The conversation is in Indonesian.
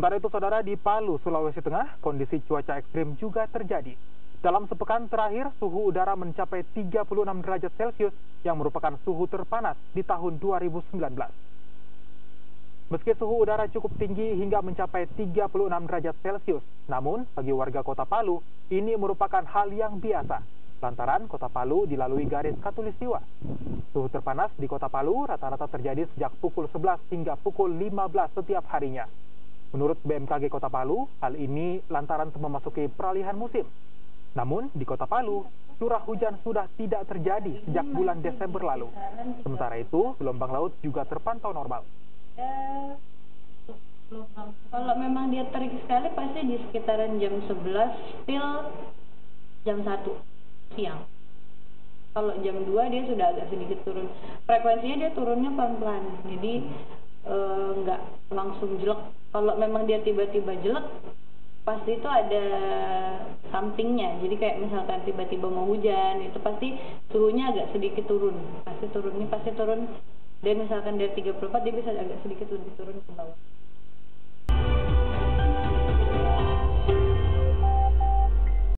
Sementara itu, saudara, di Palu, Sulawesi Tengah, kondisi cuaca ekstrim juga terjadi. Dalam sepekan terakhir, suhu udara mencapai 36 derajat Celcius yang merupakan suhu terpanas di tahun 2019. Meski suhu udara cukup tinggi hingga mencapai 36 derajat Celcius, namun bagi warga Kota Palu, ini merupakan hal yang biasa. Lantaran Kota Palu dilalui garis khatulistiwa. Suhu terpanas di Kota Palu rata-rata terjadi sejak pukul 11 hingga pukul 15 setiap harinya. Menurut BMKG Kota Palu, hal ini lantaran memasuki peralihan musim. Namun, di Kota Palu, curah hujan sudah tidak terjadi sejak bulan Desember lalu. Sementara itu, gelombang laut juga terpantau normal. Kalau memang dia terik sekali, pasti di sekitaran jam 11 till jam 1 siang. Kalau jam 2 dia sudah agak sedikit turun. Frekuensinya dia turunnya pelan-pelan, jadi nggak langsung jelek. Kalau memang dia tiba-tiba jelek, pasti itu ada somethingnya. Jadi kayak misalkan tiba-tiba mau hujan, itu pasti suhunya agak sedikit turun. Pasti turun. Dan misalkan dari 34 dia bisa agak sedikit lebih turun ke bawah.